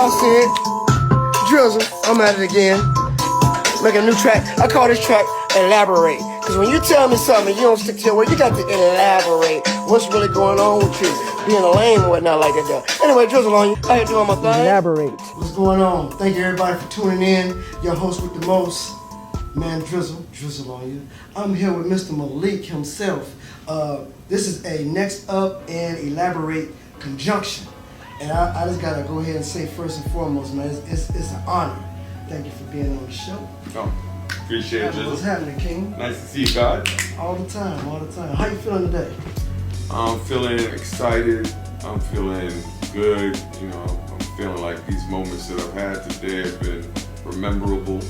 y'all see it. Drizzle, I'm at it again. Making a new track. I call this track Elaborate. Because when you tell me something, you don't stick to your word. You got to elaborate what's really going on with you. Being a lame and whatnot like that though. Anyway, Drizzle on you. How you doing, my thing? Elaborate. What's going on? Thank you everybody for tuning in. Your host with the most, man, Drizzle on you. I'm here with Mr. Malik himself. This is a Next Up and Elaborate conjunction. And I just gotta go ahead and say first and foremost, man, it's an honor. Thank you for being on the show. Oh, appreciate it, Drizzle. What's happening, King? Nice to see you, God. All the time. How you feeling today? I'm feeling excited. I'm feeling good. You know, I'm feeling like these moments that I've had today have been rememberable.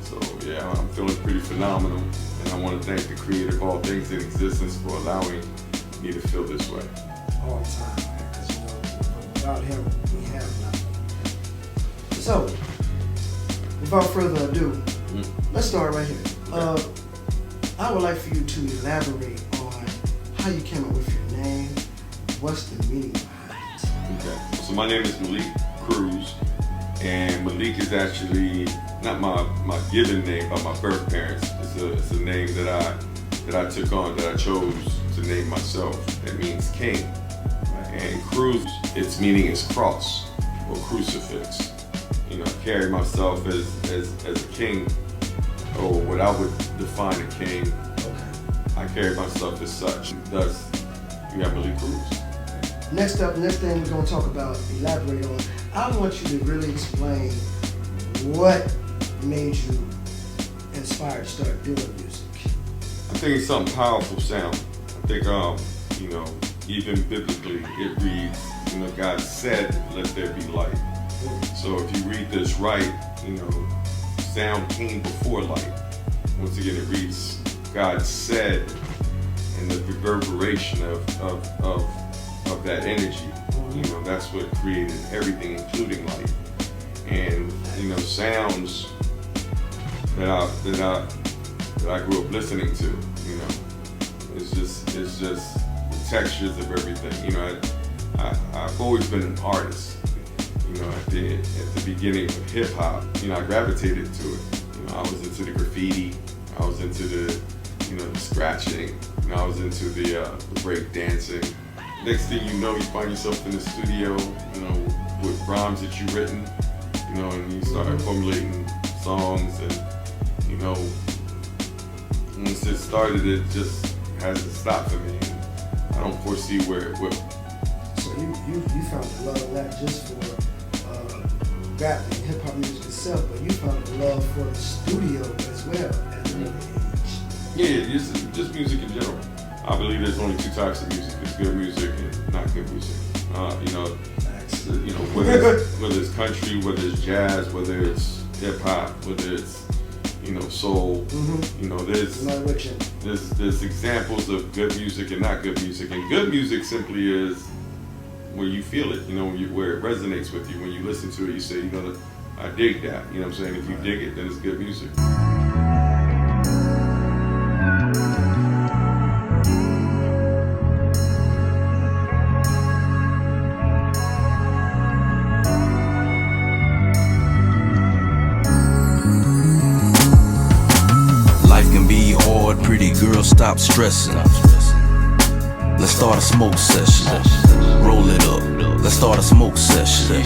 So yeah, I'm feeling pretty phenomenal. And I want to thank the creator of all things in existence for allowing me to feel this way. All the time, man, because you know, without him, we have nothing. So, without further ado, let's start right here. Okay. I would like for you to elaborate on how you came up with your name. What's the meaning behind it? Okay. So my name is Malik Cruz, and Malik is actually not my given name by my birth parents. It's a name that I took on, that I chose to name myself. That means king. And Cruz, its meaning is cross or crucifix. You know, I carry myself as a king, or what I would define a king. I carry myself as such. Thus, you have Malik Cruz. Next thing we're gonna talk about, elaborate on. I want you to really explain what made you inspired to start doing music. I think it's something powerful sound. I think, you know, even biblically, it reads, you know, God said, let there be light. So if you read this right, you know, sound came before light. Once again, it reads, God said, and the reverberation of that energy, you know, that's what created everything, including light. And, you know, sounds that I grew up listening to, you know, it's just the textures of everything. You know, I've always been an artist. You know, at the beginning of hip hop, you know, I gravitated to it. You know, I was into the graffiti, I was into the, you know, the scratching, you know, I was into the break dancing. Next thing you know, you find yourself in the studio, you know, with rhymes that you've written, you know, and you start formulating songs, and you know, once it started, it just hasn't stopped for me. I don't foresee where it will. So you found the love not just for rap and hip hop music itself, but you found the love for the studio as well at an early age. Yeah, just music in general. I believe there's only two types of music: there's good music and not good music. You know, whether it's country, whether it's jazz, whether it's hip hop, whether it's, you know, soul. You know, there's examples of good music and not good music. And good music simply is where you feel it, you know, where it resonates with you. When you listen to it, you say, you know, I dig that. You know what I'm saying? If you dig it, then it's good music. Life can be hard, pretty girl, stop stressing. Let's start a smoke session. Roll it up. Let's start a smoke session.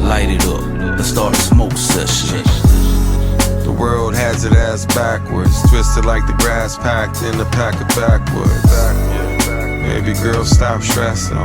Light it up. Let's start a smoke session. The world has it ass backwards, twisted like the grass packed in a pack of backwoods. Baby girl, stop stressing.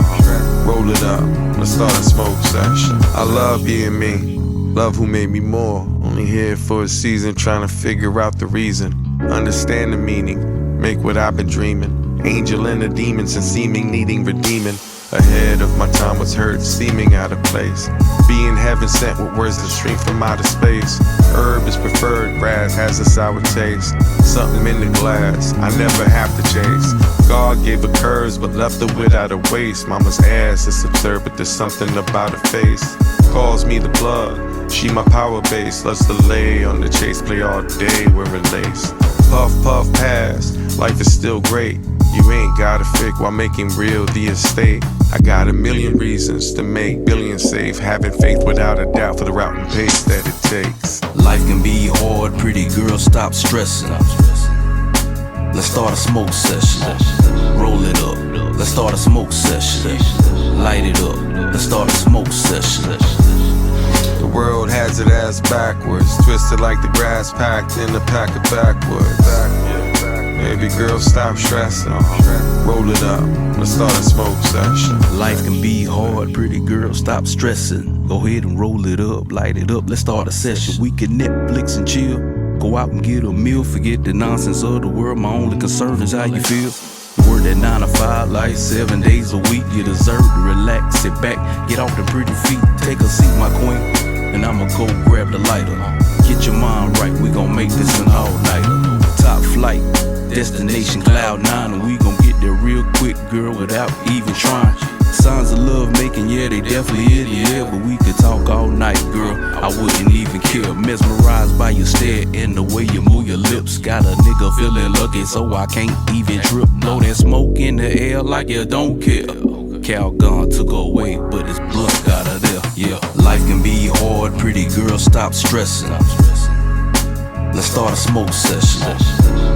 Roll it up. Let's start a smoke session. I love being me. Love who made me more. Only here for a season, trying to figure out the reason. Understand the meaning. Make what I've been dreaming. Angel and the demons and seeming needing redeeming. Ahead of my time was hurt, seeming out of place. Being heaven sent with words that stream from outer space. Herb is preferred, grass has a sour taste. Something in the glass, I never have to chase. God gave her curves but left her without a waist. Mama's ass is absurd, but there's something about her face. Calls me the plug, she my power base. Let's delay on the chase, play all day, we're lace. Puff, puff, pass, life is still great. You ain't gotta fake while making real the estate. I got a million reasons to make billions safe. Having faith without a doubt for the route and pace that it takes. Life can be hard, pretty girl, stop stressing. Let's start a smoke session. Roll it up. Let's start a smoke session. Light it up. Let's start a smoke session. The world has it ass backwards, twisted like the grass packed in a pack of backwoods. Baby girl, stop stressing. Roll it up. Let's start a smoke session. Life can be hard, pretty girl, stop stressing. Go ahead and roll it up, light it up, let's start a session. We can Netflix and chill, go out and get a meal. Forget the nonsense of the world, my only concern is how you feel. Work that 9 to 5, like 7 days a week. You deserve to relax, sit back, get off the pretty feet. Take a seat, my queen, and I'ma go grab the lighter. Get your mind right, we gon' make this an all-nighter. Top flight, destination cloud 9, and we gon' get there real quick, girl, without even trying. Signs of love making, yeah, they definitely in the air, but we could talk all night, girl, I wouldn't even care. Mesmerized by your stare and the way you move your lips. Got a nigga feeling lucky, so I can't even trip. Blow that smoke in the air like you don't care. Calgon took away, but his blood got her there, yeah. Life can be hard, pretty girl, stop stressing. Let's start a smoke session.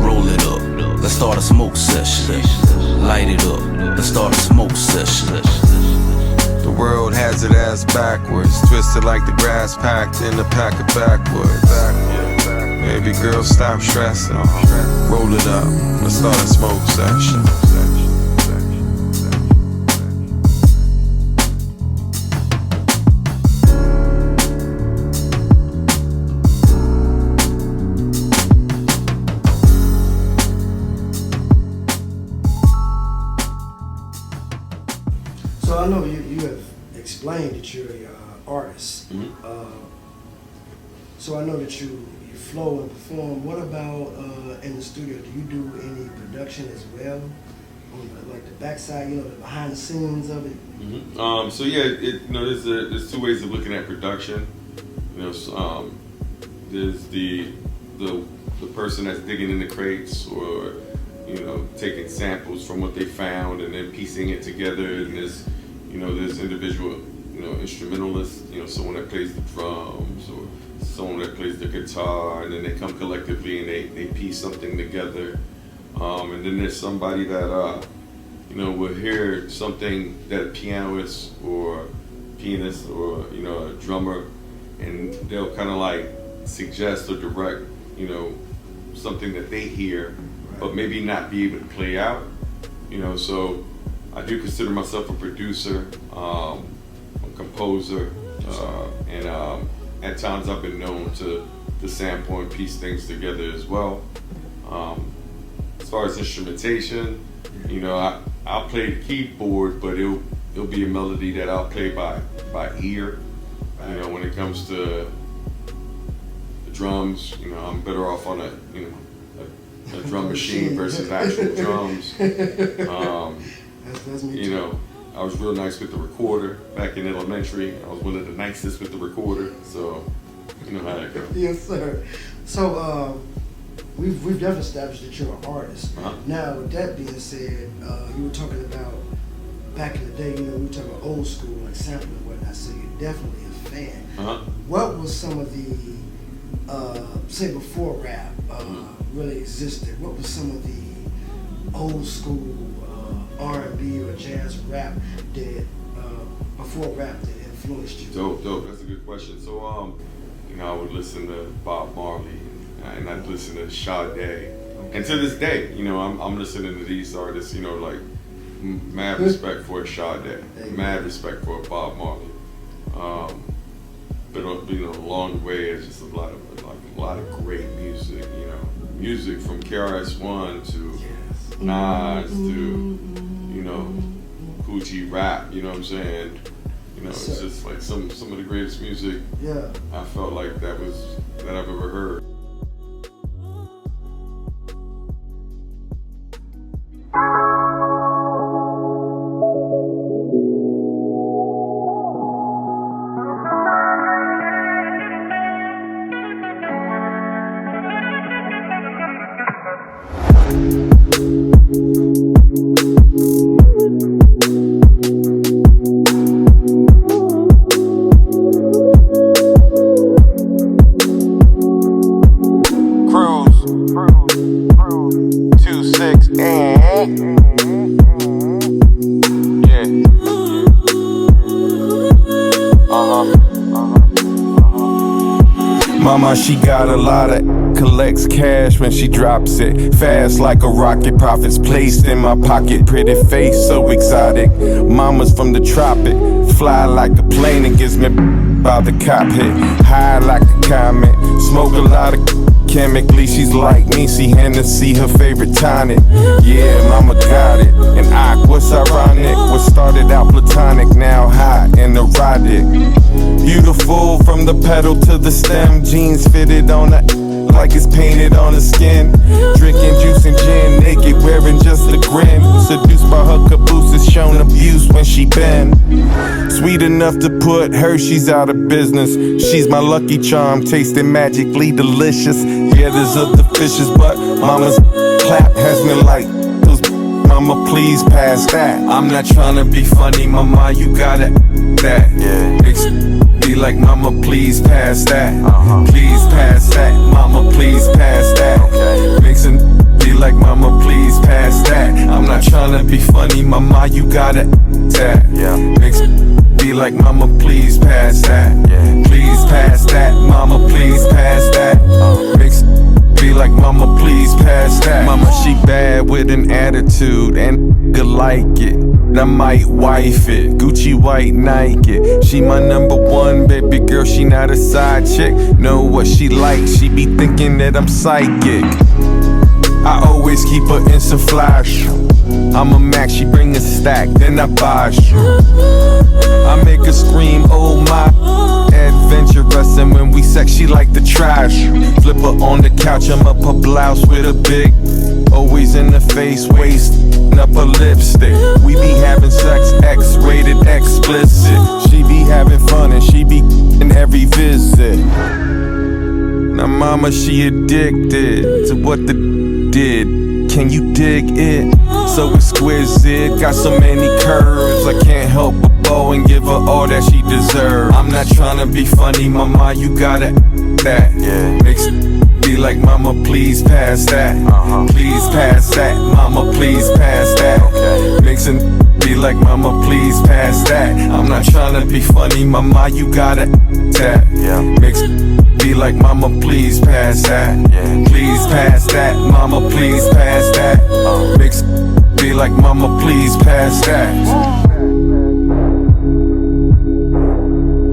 Roll it up. Let's start a smoke session. Light it up. Let's start a smoke session. The world has it ass backwards, twisted like the grass packed in a pack of backwoods. Baby girl, stop stressing. Roll it up. Let's start a smoke session. So I know you have explained that you're an artist. So I know that you flow and perform. What about in the studio? Do you do any production as well? On the backside, the behind the scenes of it? So yeah, there's two ways of looking at production. There's the person that's digging in the crates, or taking samples from what they found and then piecing it together. And there's individual instrumentalists, someone that plays the drums or someone that plays the guitar, and then they come collectively and they piece something together. And then there's somebody that will hear something that a pianist or a drummer, and they'll kind of like suggest or direct something that they hear, but maybe not be able to play out. So I do consider myself a producer, a composer, and at times I've been known to sample and piece things together as well. As far as instrumentation, I'll play the keyboard, but it'll be a melody that I'll play by ear. When it comes to the drums, I'm better off on a drum machine versus actual drums. That's me too. I was real nice with the recorder back in elementary. I was one of the nicest with the recorder, so you know how that goes. Yes, sir. So we've definitely established that you're an artist. Now, with that being said, you were talking about back in the day. We were talking about old school, like sampling and whatnot. So you're definitely a fan. What was some of the say before rap really existed? What was some of the old school R&B or jazz rap that before rap that influenced you? Dope. That's a good question. So I would listen to Bob Marley, and I'd listen to Sade, and to this day, I'm listening to these artists. Like mad respect for Sade, mad respect for Bob Marley. But along the way, it's just a lot of great music. Music from KRS-One to Nas to Coochie rap. You know what I'm saying? It's just like some of the greatest music. Yeah. I felt like that I've ever heard. Mama, she got a lot of collects cash when she drops it. Fast like a rocket, profits placed in my pocket. Pretty face, so exotic. Mama's from the tropic. Fly like a plane and gets me by the cockpit. High like a comet. Smoke a lot of chemically, she's like me. See Hennessy, her favorite tonic. Yeah, mama got it. And what's ironic? What started out platonic, now hot and erotic. Beautiful from the pedal to the stem. Jeans fitted on her like it's painted on her skin. Drinking juice and gin, naked, wearing just a grin. Seduced by her cabooses, shown abuse when she been. Sweet enough to put Hershey's out of business. She's my lucky charm, tasting magically delicious. Yeah, there's other fishes, but mama's clap has me like those. Mama, please pass that. I'm not trying to be funny, mama, you gotta that. Be like, mama, please pass that. Please pass that. Mama, please pass that. Mixing, be like, mama, please pass that. I'm not trying to be funny, mama, you gotta that. Mixing, be like, mama, please pass that. Please pass that. Mama, please pass that. Mixing, be like, mama, please pass that. Mama, she bad with an attitude and like it. I might wife it, Gucci white Nike. She my number one, baby girl, she not a side chick. Know what she like, she be thinking that I'm psychic. I always keep her in some flash. I'm a Mac, she bring a stack, then I bosh. I make her scream, oh my. Adventurous, and when we sex, she like the trash. Flip her on the couch, I'm up her blouse with a big. Always in the face, waist, up her lipstick. We be having sex, X-rated, explicit. She be having fun and she be in every visit. Now mama, she addicted to what the did. Can you dig it? So exquisite, got so many curves. I can't help but bow and give her all that she deserves. I'm not trying to be funny, mama, you gotta that. Be like, mama, please pass that. Please pass that. Mama, please pass that. Mixing, be like, mama, please pass that. I'm not trying to be funny, mama, you gotta that. Mixing, be like, mama, please pass that. Please pass that. Mama, please pass that. Mixing, be like, mama, please pass that.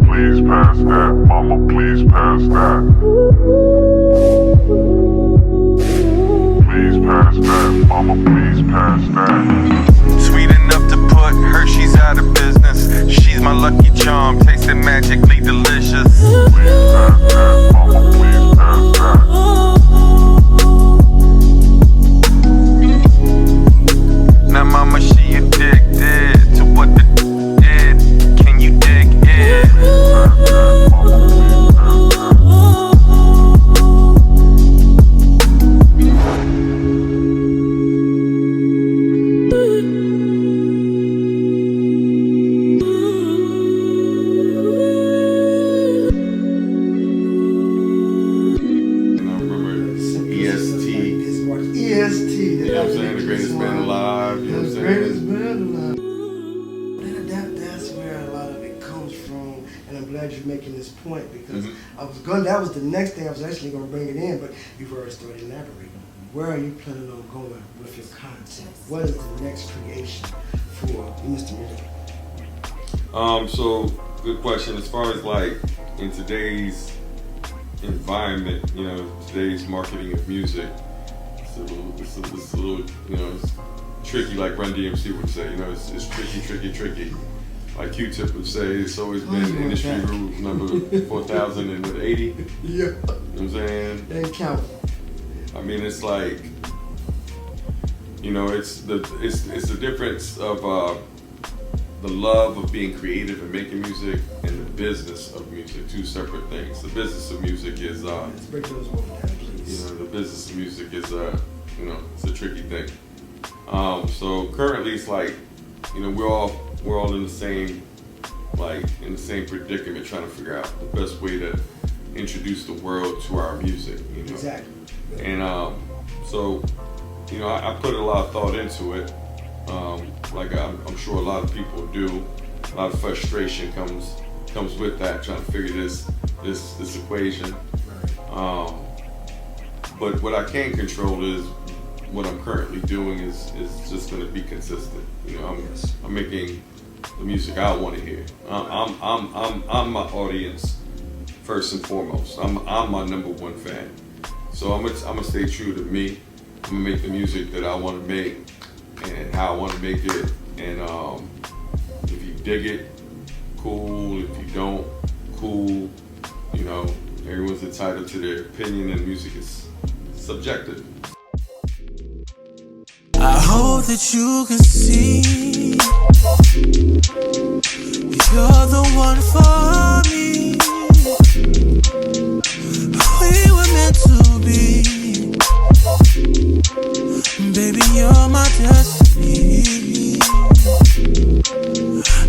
Please pass that, mama, please pass that. Please pass that, mama, please pass that. Sweet enough to put Hershey's out of business. She's my lucky charm, tasting magically delicious. Please pass that, mama, please pass that. Now mama, she addicted to what the did. Can you dig it? Pass that, mama, please pass that. EST. You know what I'm saying? The greatest band alive. You know what I'm saying? Greatest band alive. That's where a lot of it comes from, and I'm glad you're making this point because that was the next thing I was actually going to bring it in, but you've already started elaborating. Where are you planning on going with your content? What is the next creation for Mr. Miller? So good question. As far as like in today's environment, you know, today's marketing of music, it's a little, you know, it's tricky, like Run DMC would say. You know, it's tricky. Like Q-Tip would say, it's always been industry rule number 4080. Yeah. You know what I'm saying? They ain't count. I mean, it's like, you know, it's the difference of the love of being creative and making music and the business of music, two separate things. The business of music is, Let's break those both down, please. you know, the business of music is, you know, it's a tricky thing. So currently, it's like, you know, we're all in the same, like, in the same predicament, trying to figure out the best way to introduce the world to our music. You know? Exactly. And so, you know, I put a lot of thought into it. Like I'm sure a lot of people do. A lot of frustration comes with that, trying to figure this equation. But what I can control is what I'm currently doing is just going to be consistent. You know, I'm making the music I want to hear. I'm my audience first and foremost. I'm my #1 fan. So I'm gonna stay true to me. I'm gonna make the music that I want to make and how I want to make it. And if you dig it, cool. If you don't, cool. You know, everyone's entitled to their opinion, and music is subjective. I hope that you can see you're the one for me. We were meant to be. Baby, you're my destiny.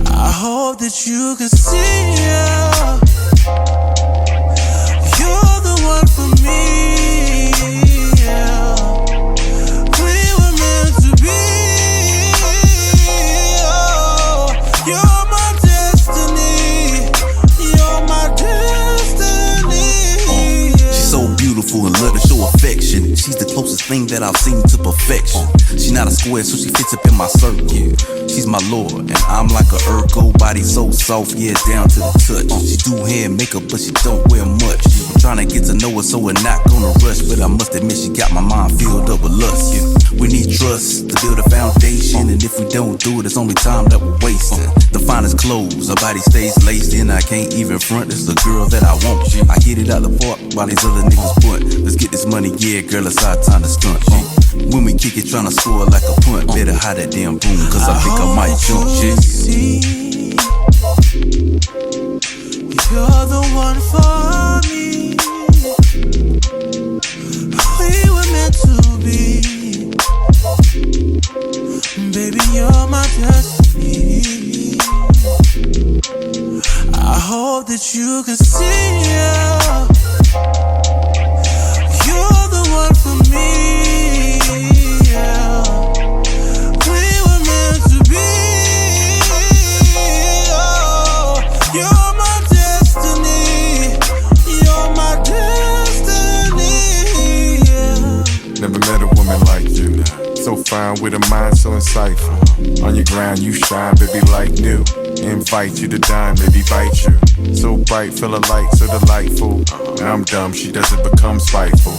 I hope that you can see you're the one for me. Yeah. We were meant to be. Oh, you're my destiny. You're my destiny. She's so beautiful and love to show affection. She's the closest thing that I've seen to perfection. She's not a square, so she fits up in my circle. She's my lord, and I'm like a Urkel. Body so soft, yeah, down to the touch. She do hair and makeup, but she don't wear much. I'm trying to get to know her, so we're not gonna rush. But I must admit, she got my mind filled up with lust. We need trust to build a foundation, and if we don't do it, it's only time that we're wasting. The finest clothes, her body stays laced in. I can't even front, it's the girl that I want. I hit it out the park while these other niggas punt. Let's get this money, yeah, girl, it's our time to stunt. When we kick it, tryna score like a punt. Better hide that damn boom, cause I think I might jump, yeah. You're the one for me. We were meant to be. Baby, you're my destiny. I hope that you can see you're the one for me. Yeah. We were meant to be. Oh, you're my destiny. You're my destiny. Yeah. Never met a woman like you. So fine with a mind so insightful. On your grind you shine, baby, like new. Invite you to dine, baby, bite you. So bright, feel a light, so delightful. Now I'm dumb, she doesn't become spiteful.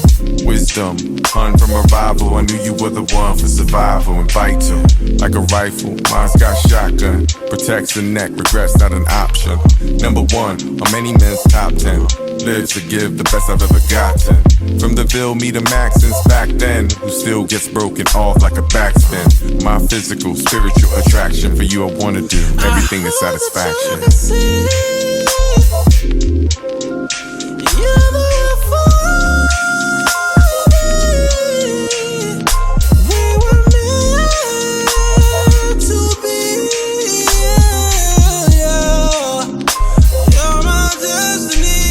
Wisdom, pun from a rival. I knew you were the one for survival. Invite to, like a rifle, mine's got shotgun. Protects the neck, regrets not an option. #1 on many men's top 10. Live to give the best I've ever gotten. From the Ville, me to Max since back then. Who still gets broken off like a backspin. My physical, spiritual attraction. For you I wanna do everything is satisfaction. You're the one for me. We were meant to be. Yeah. You're my destiny.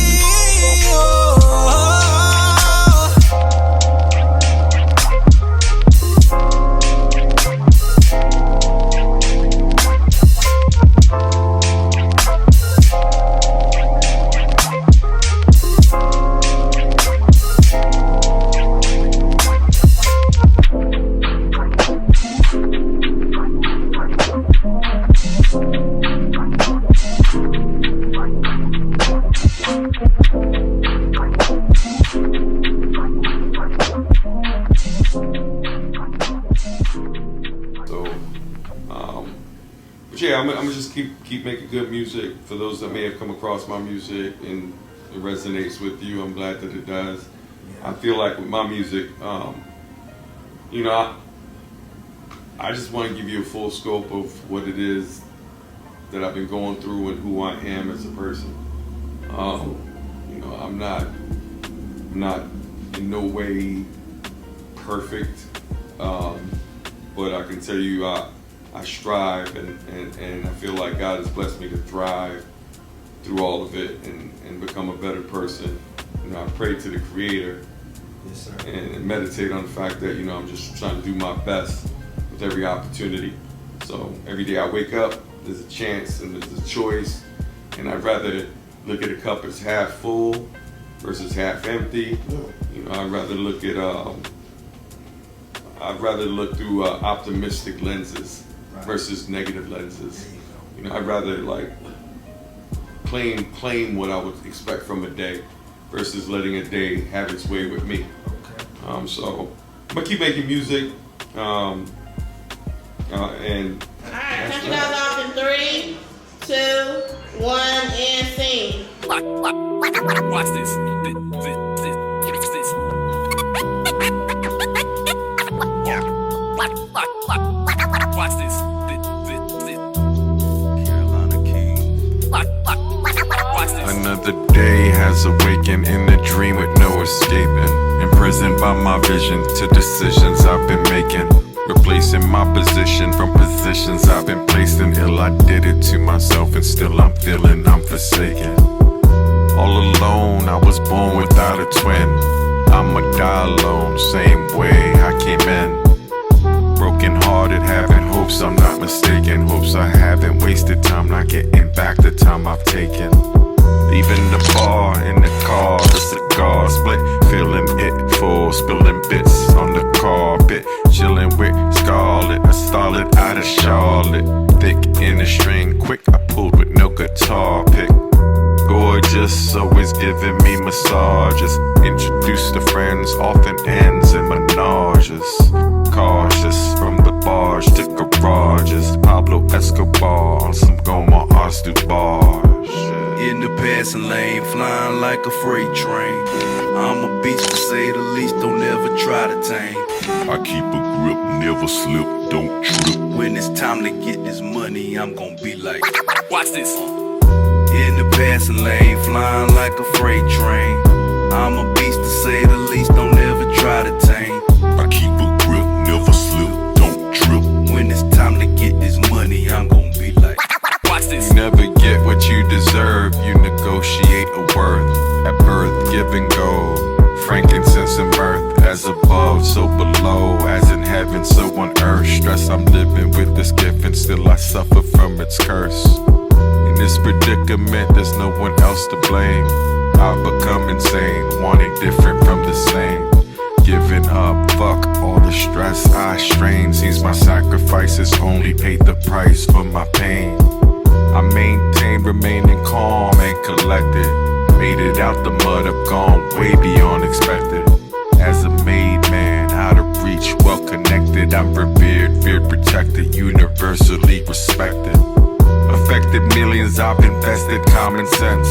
Yeah, I'm gonna just keep making good music. For those that may have come across my music and it resonates with you, I'm glad that it does. I feel like with my music, you know, I just want to give you a full scope of what it is that I've been going through and who I am as a person. You know, I'm not in no way perfect, but I can tell you I strive and I feel like God has blessed me to thrive through all of it and become a better person. You know, I pray to the Creator. Yes, sir. And meditate on the fact that, you know, I'm just trying to do my best with with every opportunity. So every day I wake up, there's a chance and there's a choice, and I'd rather look at a cup as half full versus half empty. You know, I'd rather look through optimistic lenses versus negative lenses. You know, I'd rather like claim what I would expect from a day versus letting a day have its way with me. So I'm gonna keep making music, and Alright, count you guys off in 3, 2, 1, and sing. Watch this. Watch this. Carolina Kings. Another day has awakened in a dream with no escaping. Imprisoned by my vision to decisions I've been making. Replacing my position from positions I've been placed in. Ill, I did it to myself and still I'm feeling I'm forsaken. All alone, I was born without a twin. I'ma die alone, same way I came in. Broken hearted, having hopes I'm not mistaken. Hopes I haven't wasted time, not getting back the time I've taken. Leaving the bar in the car, the cigar split, feeling it full, spilling bits on the carpet. Chilling with Scarlet, a starlet out of Charlotte. Thick in the string, quick, I pulled with no guitar pick. Gorgeous, always giving me massages. Introduced to friends, often ends in menages. Cautious, from the barge to garages. Pablo Escobar on some Goma Arstu barge. In the passing lane, flying like a freight train. I'm a beast to say the least, don't ever try to tame. I keep a grip, never slip, don't trip. When it's time to get this money, I'm gon' be like, watch this. In the passing lane, flying like a freight train. I'm a beast to say the least, don't ever try to tame. I keep a grip, never slip, don't trip. When it's time to get this money, I'm gon' be like, watch this. You never get what you deserve, you negotiate a worth. At birth, give and go, frankincense and mirth. As above, so below, as in heaven, so on earth. Stress I'm living with this gift and still I suffer from its curse. In this predicament, there's no one else to blame. I've become insane, wanting different from the same. Giving up, fuck all the stress I strain. Seems my sacrifices only paid the price for my pain. I maintain, remaining calm and collected. Made it out the mud, I've gone way beyond expected. As a made man, out of reach, well connected. I'm revered, feared, protected, universally respected. Affected millions, I've invested common sense.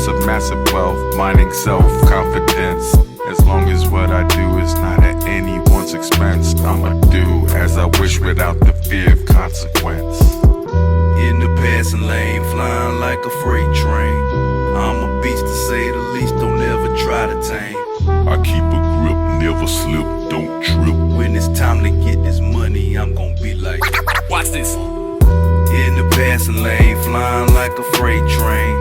A massive wealth, mining self-confidence. As long as what I do is not at anyone's expense, I'ma do as I wish without the fear of consequence. In the passing lane, flying like a freight train. I'm a beast to say the least, don't ever try to tame. I keep a grip, never slip, don't trip. When it's time to get this money, I'm gon' be like, watch this. In the passing lane, flying like a freight train.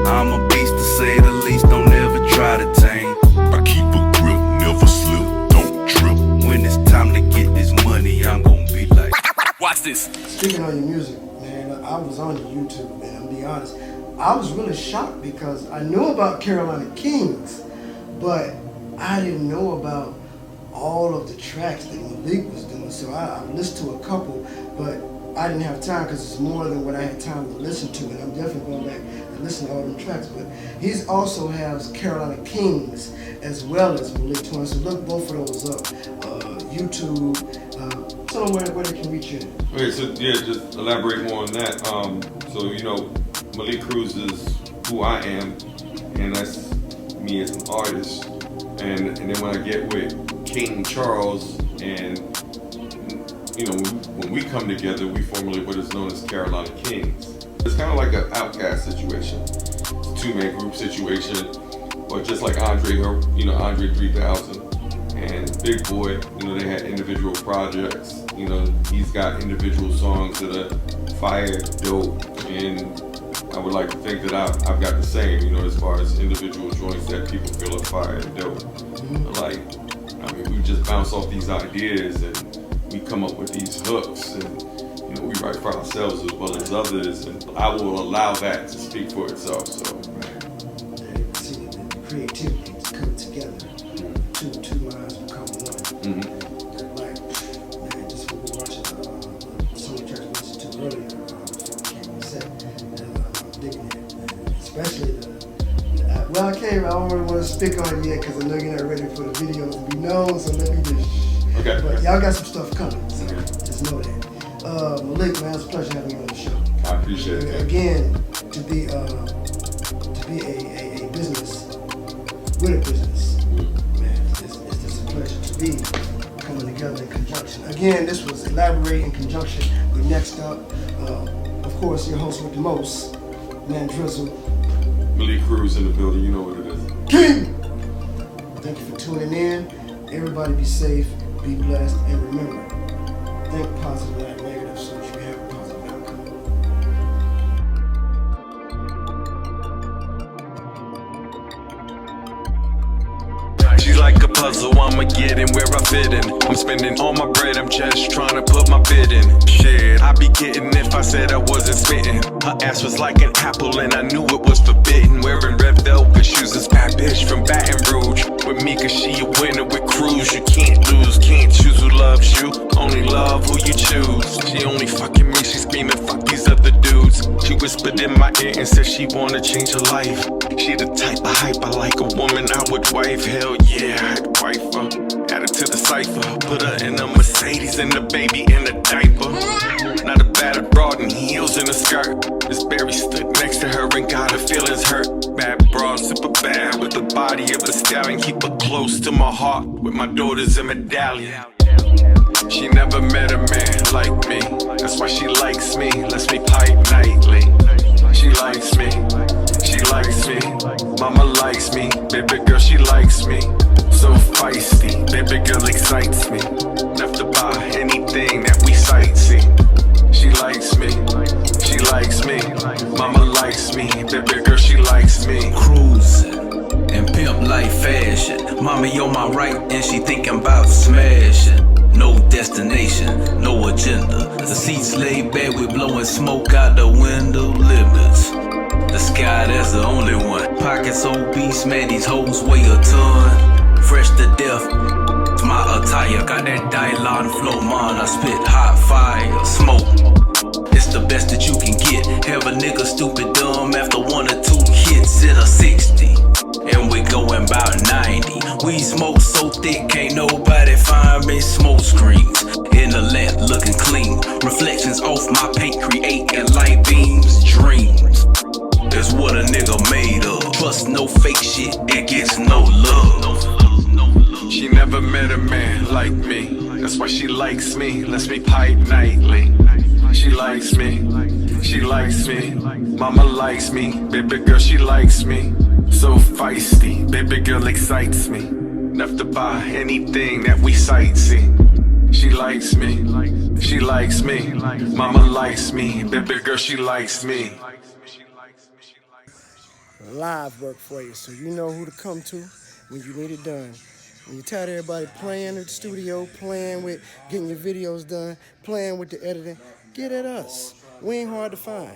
I'm a beast to say the least, don't ever try to tame. I keep a grip, never slip, don't trip. When it's time to get this money, I'm gon' be like, watch this. Speaking of your music, man, I was on your YouTube, man, I'll be honest. I was really shocked because I knew about Carolina Kings, but I didn't know about all of the tracks that Malik was doing. So I listened to a couple, but I didn't have time because it's more than what I had time to listen to, and I'm definitely going back and listen to all them tracks. But he's also has Carolina Kings as well as Malik Twain. So look both of those up. YouTube, tell them where they can reach you. Okay, so yeah, just elaborate more on that. So you know, Malik Cruz is who I am, and that's me as an artist. And then when I get with King Charles, and you know, when we come together, we formulate what is known as Carolina Kings. It's kind of like an outcast situation. It's a two-man group situation, but just like Andre 3000 and Big Boy, you know, they had individual projects. You know, he's got individual songs that are fire, dope, and I would like to think that I've got the same, you know, as far as individual joints that people feel are fire and dope. Like, I mean, we just bounce off these ideas and we come up with these hooks, and you know, we write for ourselves as well as others, and I will allow that to speak for itself. So, see, the creativity is coming together. Two minds become one. Like, man, just when we watching Sooo Church mentioned to earlier before we came on set, and I'm digging it, man. Especially well, I don't really want to speak on it yet because I know you're not ready for the videos to be known, so let me just. okay. But y'all got some stuff coming, so just know that. Malik, man, it's a pleasure having you on the show. I appreciate it. Again, to be a business with a business, man, it's just a pleasure to be coming together in conjunction. Again, this was Elaborate in conjunction with Next Up. Of course, your host with the most, man Drizzle. Malik Cruz in the building, you know what it is. King! Thank you for tuning in. Everybody be safe, be blessed, and remember, think positive, not negative, so that you can have a positive outcome. She's like a puzzle, I'ma get in where I fit in. I'm spending all my bread, I'm just trying to put my bid in. Shit, I'd be kidding if I said I wasn't spitting. Her ass was like an apple and I knew it was forbidden. Wearing red velvet shoes, this bad bitch from Baton Rouge. With me cause she a winner with Cruz. You can't lose, can't choose who loves you, only love who you choose. She only fucking me, she screaming fuck these other dudes. She whispered in my ear and said she wanna change her life. She the type of hyper like a woman I would wife. Hell yeah, I'd wife her. Add her to the cipher. Put her in a Mercedes and the baby in a diaper. Not a battered broad in heels in a skirt. Miss Berry stood next to her and got her feelings hurt. Bad broad, super bad with the body of a stallion. Keep her close to my heart with my daughter's a medallion. She never met a man like me. That's why she likes me. Lets me pipe nightly. She likes me. She likes me. Mama likes me. Baby girl, she likes me. So feisty. Baby girl excites me. Enough to buy anything that we sightsee. She likes me. She likes me. Mama likes me. Baby girl, she likes me. Cruising and pimp like fashion. Mommy on my right and she thinking about smashing. No destination, no agenda. The seats laid back with blowing smoke out the window. Limits. The sky, that's the only one. Pockets obese, man, these hoes weigh a ton. Fresh to death. It's my attire, got that Dylan flow, man. I spit hot fire, smoke. It's the best that you can get. Have a nigga stupid dumb after 1 or 2 hits at a 60. And we going about 90. We smoke so thick, can't nobody find me. Smoke screens in the lamp, looking clean. Reflections off my paint, creating light beams. Dreams is what a nigga made of. Trust no fake shit, it gets no love. She never met a man like me. That's why she likes me. Lets me pipe nightly. She likes me. She likes me. Mama likes me. Baby girl, she likes me. So feisty. Baby girl excites me. Enough to buy anything that we sightsee. She likes me. She likes me. Mama likes me. Baby girl, she likes me. Live work for you, so you know who to come to when you need it done. When you're tired of everybody playing at the studio, playing with getting your videos done, playing with the editing, get at us. We ain't hard to find.